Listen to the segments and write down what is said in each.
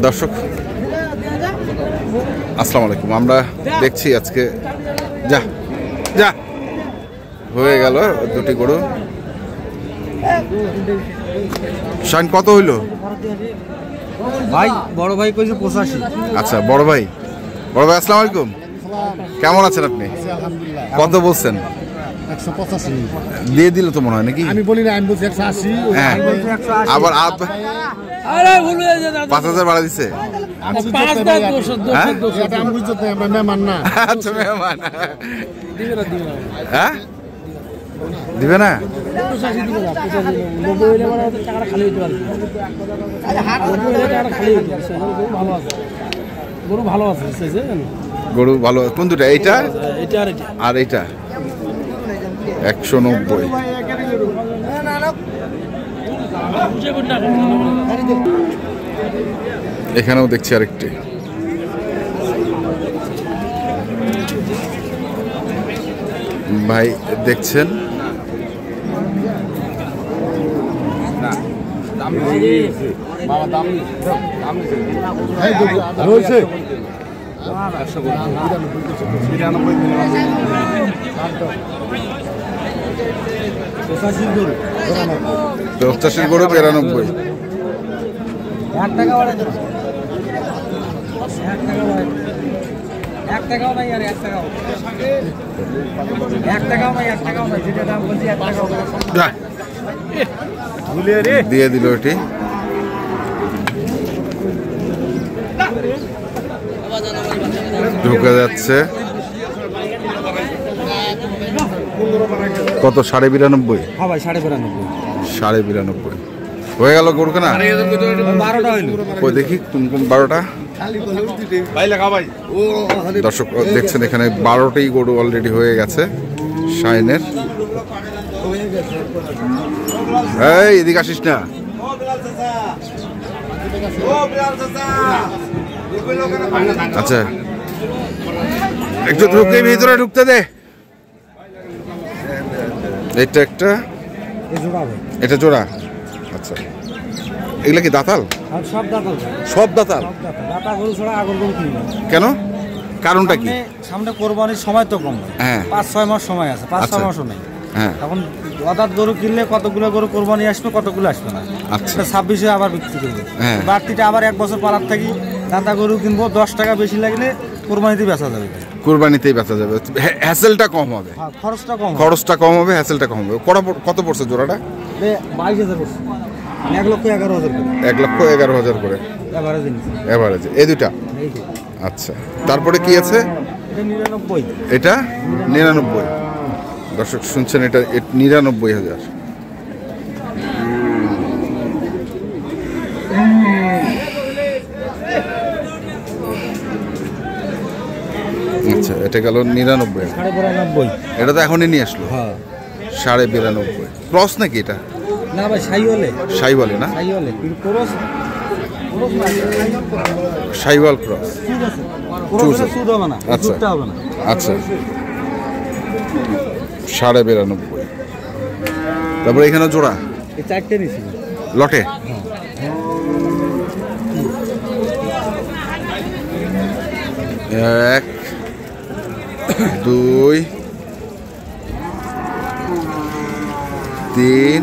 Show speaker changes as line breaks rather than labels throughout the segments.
দর্শক আসসালামু আলাইকুম। আমরা দেখছি আজকে যা যা হয়ে গেল দুটি গরু। শাইন কত হইল
ভাই? বড় ভাই কইছে 85।
আচ্ছা বড় ভাই আসসালামু আলাইকুম, কেমন আছেন আপনি? কত বলছেন?
185
দিয়ে দিল তো মনে হয় নাকি?
আমি বলি না, আমি বলছি 180।
হ্যাঁ আবার 5000 বাড়া দিছে। আচ্ছা মেহমান হ্যাঁ দিবে না?
গরু ভালো আছে।
গরু ভালো। কোন দুটা? এইটা আর এইটা 190। এখানেও দেখছি আরেকটি। ভাই দেখছেন পঁচাশি গরু 92। দিয়ে দিল এটি। ঢুকে যাচ্ছে কত? 92.5।
হ্যাঁ ভাই 92.5।
92.5 হয়ে গেল গরু কেনা।
12টা হইল।
ওই দেখি কোন 12টা। দর্শক দেখছেন এখানে 12টি গরু অলরেডি হয়ে গেছে শাইনের। এই এদিকে আসিস না। আচ্ছা একটু ঢুকে ভিতরে ঢুকতে দে। এটা একটা, এটা জোড়া। আচ্ছা এগুলা কি দাঁতাল?
সব দাঁতাল।
সব দাঁতাল?
দাঁতা গরু ছাড়া আগর গরু কিনবে
কেন? কারণটা কি?
সামনে কোরবানির সময় তো কম।
হ্যাঁ
5-6 মাস সময় আছে, 5-6 মাসও নেই।
হ্যাঁ
এখন অদাত গরু কিনলে কতগুলো গরু কোরবানি আসবে, কতগুলো আসবে না।
আচ্ছা
26-এ আবার বিক্রি করবে।
হ্যাঁ
বাড়তিটা আবার 1 বছর পালার থাকি দাঁতা গরু কিনবো, 10 টাকা বেশি লাগলে কোরবানিতে বেচা যাবে।
কুরবানিতেই বেচা যাবে, হ্যাসেলটা কম হবে।
খরচটা কম,
খরচটা কম হবে, হ্যাসেলটা কম হবে। কত পড়ছে জোড়াটা?
22,000 পড়ছে। 1,11,000 করে।
1,11,000 করে এভারেজে এই দুটা। আচ্ছা তারপরে কি আছে? এটা 99। দর্শক শুনছেন, এটা 99,000। আচ্ছা এটা গেল 99।
92.5
এটা তো এখনই নিয়ে আসলো।
হ্যাঁ
92.5 ক্রস নাকি এটা?
না ভাই শাইওয়ালে।
শাইওয়ালে না?
শাইওয়ালে ক্রস।
শাইওয়াল ক্রস।
সুদ হবে না।
আচ্ছা
হবে না।
আচ্ছা 92.5। তারপরে এখানে জোড়া
এই 4টে নিছি
লটে। 1 2 3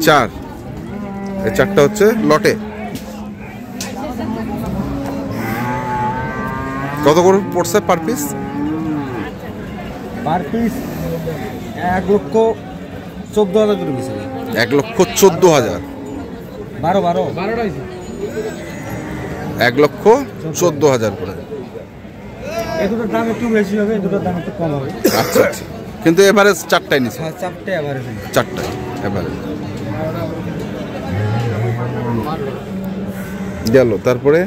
4। এই 4টা হচ্ছে লটে। কত করে পড়ছে পার পিস?
পার পিস 1,14,000 করে দিয়েছে।
1,14,000। 1,14,000 করে।
এই দুটোর দাম একটু বেশি হবে, এই দুটোর দাম একটু কম হবে।
আচ্ছা আচ্ছা কিন্তু এভারেজ 4টাই নিছে।
হ্যাঁ 4টে এভারেজ।
4টাই এভারেজ গেল। তারপরে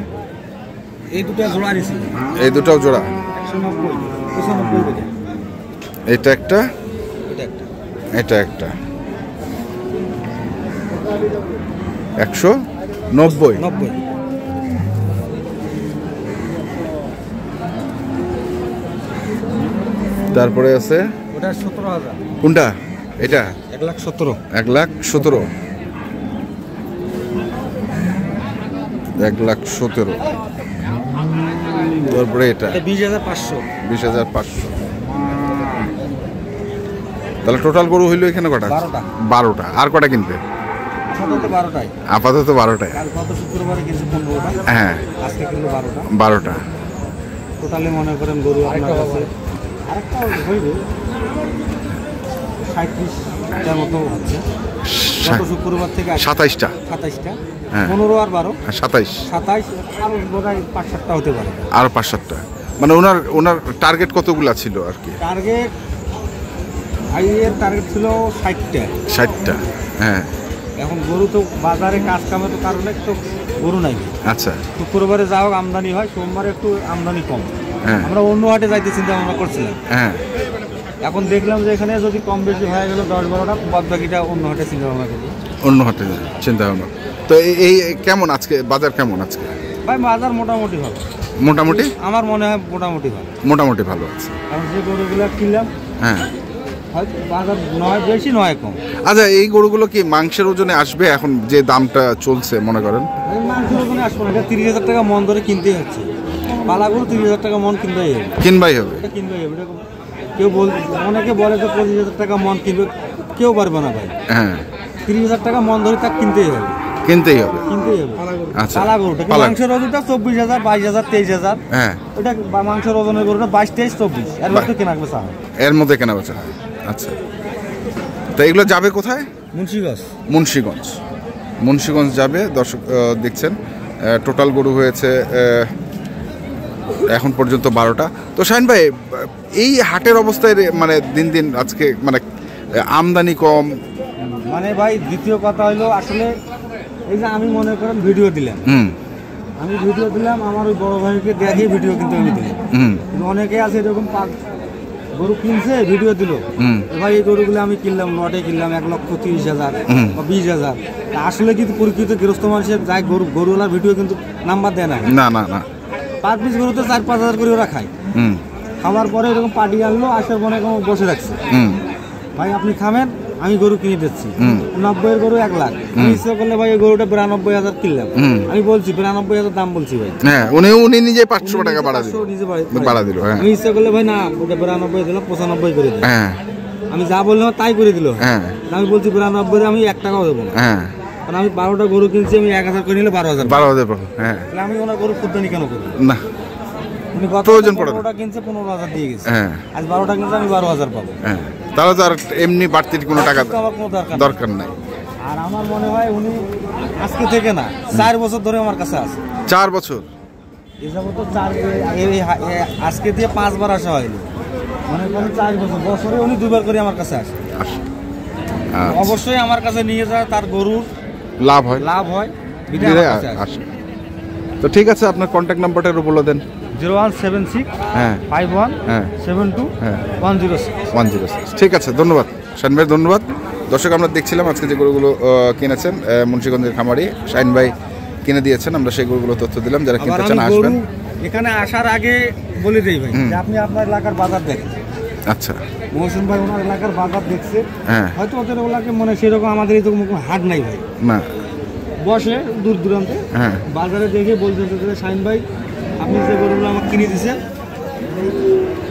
এই দুটো জোড়া নিছি।
এই দুটাও জোড়া
190 95 করে।
এটা একটা,
এটা একটা,
এটা একটা 190। তারপরে আছে
ওটা 17,000।
কোনটা? এটা
1,17,000।
1,17,000। 1,17,000। তারপরে এটা
20,500।
20,500। তাহলে টোটাল গরু হইলো এখানে কটা?
12টা।
12টা। আর কটা কিনবে?
আপাতত 12টাই।
আপাতত 12টায়।
কাল গত শুক্রবারে কিনছি 15টা।
হ্যাঁ,
আজকে কিনলো 12টা।
12টা।
টোটালি মনে করেন গরু আপনার কাছে আরেকটা হইবে 37টার মতো হচ্ছে। গত শুক্রবার থেকে
27টা।
27টা।
হ্যাঁ।
15 আর 12।
27।
27 আর বোধহয় 5-7টা হতে পারে।
আর 5-7টা। মানে ওনার টার্গেট কতগুলা ছিল আর কি?
টার্গেট এর টার্গেট ছিল 60টা।
60টা। হ্যাঁ।
এখন গরু তো বাজারে কাজ কামের কারণে তো গরু নাই।
আচ্ছা।
শুক্রবারে যা হোক আমদানি হয়, সোমবারে একটু আমদানি কম।
হ্যাঁ।
আমরা অন্য হাটে যাইতে চিন্তা ভাবনা করছিলাম।
হ্যাঁ।
এখন দেখলাম যে এখানে যদি কম বেশি হয়ে গেল 10-12টা, বাদ বাকিটা অন্য হাটে চিন্তা ভাবনা করি।
অন্য হাটে চিন্তা ভাবনা। তো এই কেমন আজকে বাজার কেমন আজকে?
ভাই বাজার মোটামুটি ভালো।
মোটামুটি?
আমার মনে হয় মোটামুটি ভালো।
মোটামুটি ভালো আছে।
কারণ যে গরুগুলো কিনলাম
হ্যাঁ।
হয়তো বাজার নয় বেশি নয় কম।
আচ্ছা, এই গরুগুলো কি মাংসের ওজনে আসবে এখন যে দামটা চলছে মনে করেন?
মাংসের ওজনে আসবো না, এটা 30,000 টাকা মন ধরে কিনতেই হচ্ছে। পালা গরু 30,000 টাকা মন কিনতেই হবে।
কিনবাই হবে।
এটা কিনতেই হবে। এরকম কেউ অনেকে বলে যে 25,000 টাকা মন কিনবে, কেউ পারবে না ভাই।
হ্যাঁ।
30,000 টাকা মন ধরে তাকে কিনতেই হবে।
কিনতেই হবে।
কিনতেই হবে।
আচ্ছা।
পালা গরুটা মাংসের ওজনটা 24,000, 22,000, 23,000।
হ্যাঁ।
ওটা মাংসের ওজনের গরুটা 22, 23, 24 এর মধ্যে কেনা বেচা হয়।
এর মধ্যে কেনা বেচা। আচ্ছা। তা এগুলো যাবে কোথায়?
মুন্সিগঞ্জ।
মুন্সিগঞ্জ। মুন্সিগঞ্জ যাবে। দর্শক দেখছেন টোটাল গরু হয়েছে এখন পর্যন্ত 12টা। তো শাহিন ভাই, এই হাটের অবস্থায় মানে দিন দিন আজকে মানে আমদানি কম।
মানে ভাই দ্বিতীয় কথা হলো আসলে এই যে আমি মনে করেন ভিডিও দিলাম, আমি ভিডিও দিলাম আমার ওই বড় ভাইকে দেখিয়ে ভিডিও কিন্তু আমি দিলাম। কিন্তু অনেকে আছে এরকম গরু কিনছে ভিডিও দিল, ভাই এই গরুগুলো আমি কিনলাম লটে কিনলাম 1,30,000 বা 20,000। আসলে কিন্তু পরিচিত গৃহস্থ মানুষের যাই গরুওয়ালার ভিডিও কিন্তু নাম্বার দেয় না।
না না না,
5 পিস গরুতে 4-5,000 করে ওরা খায়। খাওয়ার পরে এরকম পার্টি আনলো, আসার মনে বসে রাখছে, ভাই আপনি খাবেন আমি গরু কিনে দিচ্ছি। 90 এর গরু 1 লাখ। আমি ইচ্ছা করলে ভাই এই গরুটা 92,000 কিনলাম। আমি বলছি 92,000 দাম বলছি ভাই।
হ্যাঁ, উনি নিজে 500 টাকা বাড়া দিল। হ্যাঁ,
আমি ইচ্ছা করলে ভাই না ওটা 92 দিলাম, 95 করে দিলাম।
হ্যাঁ,
আমি যা বললাম তাই করে দিল।
হ্যাঁ,
আমি বলছি 92 আমি 1 টাকাও দেবো না।
হ্যাঁ,
কারণ আমি 12টা গরু কিনছি, আমি 1,000 করে নিলে 12,000।
12,000। হ্যাঁ,
তাহলে আমি ওনার গরু খুদ্দানি কেন করবো
না?
উনি গত
প্রয়োজন পড়ে না।
15টা কিনছে 15,000 দিয়ে গেছে।
হ্যাঁ,
আজ 12টা কিনছে আমি 12,000 পাবো।
হ্যাঁ, তাহলে তো আর এমনি বাড়তি কোনো টাকা
আমার কোনো
দরকার নাই।
আর আমার মনে হয় উনি আজকে থেকে না 4 বছর ধরে আমার কাছে আছে।
4 বছর?
এই যাবো তো আজকে দিয়ে 5 বার আসা হয়নি, মানে 4 বছর বছরে উনি 2 বার করে আমার কাছে আসে। অবশ্যই আমার কাছে নিয়ে যায়, তার গরুর
লাভ হয়।
আসে।
তো ঠিক আছে, আপনার কন্ট্যাক্ট নাম্বারটা একটু বলে দেন।
0176
হ্যাঁ
51
হ্যাঁ
72
হ্যাঁ
106।
ঠিক আছে, ধন্যবাদ শাহিন ভাই, ধন্যবাদ। দর্শক, আমরা দেখছিলাম আজকে যে গরুগুলো কিনেছেন মুন্সিগঞ্জের খামারি শাহিন ভাই কিনে দিয়েছেন, আমরা সেই গরুগুলো তথ্য দিলাম। যারা কিনতে চান আসবেন।
এখানে আসার আগে বলে দেই ভাই যে আপনি আপনার এলাকার বাজার দেখেন।
আচ্ছা,
মৌসুম ভাই ওনার এলাকার বাজার দেখছে।
হ্যাঁ,
হয়তো ওদের এলাকায় মনে সেরকম আমাদের এই তো হাট নাই ভাই,
না
বসে দূর দূরান্তে।
হ্যাঁ,
বাজারে দেখে বলতে শাহিন ভাই আপনি যে গরুগুলো আমাকে কিনে দিয়েছেন,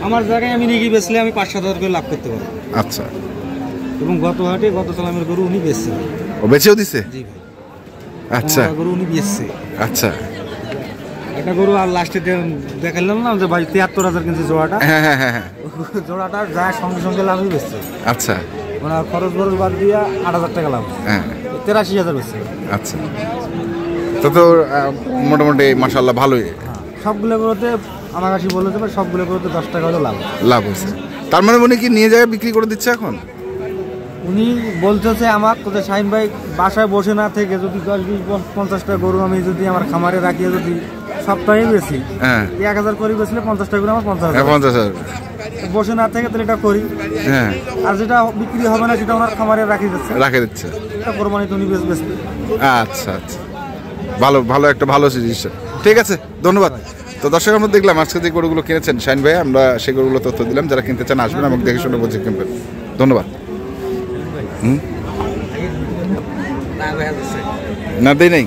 আমার জায়গায় আমি নিয়ে গিয়ে বেচলে আমি 5-7 হাজার করে লাভ করতে পারবো।
আচ্ছা।
এবং গত হাটে গত সালামের গরু উনি বেচছে।
ও বেচেও দিছে?
জি ভাই।
আচ্ছা,
গরু উনি বেচছে।
আচ্ছা।
একটা গরু আর লাস্টে দেখালাম না যে ভাই 73,000 কিনছে জোড়াটা।
হ্যাঁ হ্যাঁ হ্যাঁ,
জোড়াটা যায় সঙ্গে সঙ্গে লাভই বেচছে।
আচ্ছা,
ওনার খরচ বাদ দিয়ে 8,000 টাকা লাভ।
হ্যাঁ,
83,000 বেচছে।
আচ্ছা। তো মোটামুটি মাশাআল্লাহ ভালোই।
সবগুলো গরুতে আমার কাছে বলে দেবে, সবগুলো গরুতে 10 টাকা হলে লাভ
হয়েছে। তার মানে উনি কি নিয়ে যায় বিক্রি করে দিচ্ছে এখন?
উনি বলতেছে আমাকে শাহিন ভাই বাসায় বসে না থেকে যদি 10-20-50টা গরু আমি যদি আমার খামারে রাখিয়ে যদি সপ্তাহে বেশি 1,000 করে বেচলে 50 টাকা করে আমার 50,000। বসে না থেকে তাহলে এটা করি। হ্যাঁ, আর যেটা বিক্রি হবে না সেটা ওনার খামারে রাখে দিচ্ছে, এটা প্রমাণিত উনি বেচবে।
আচ্ছা আচ্ছা, ভালো একটা ভালো সিচুয়েশন। ঠিক আছে, ধন্যবাদ। তো দর্শক, আমরা দেখলাম আজকে যে গরুগুলো কিনেছেন শাহিন ভাই, আমরা সেই গরুগুলো তথ্য দিলাম। যারা কিনতে চান আসবেন, আমাকে দেখে শুনে বুঝে কিনবেন। ধন্যবাদ। না দেই নাই।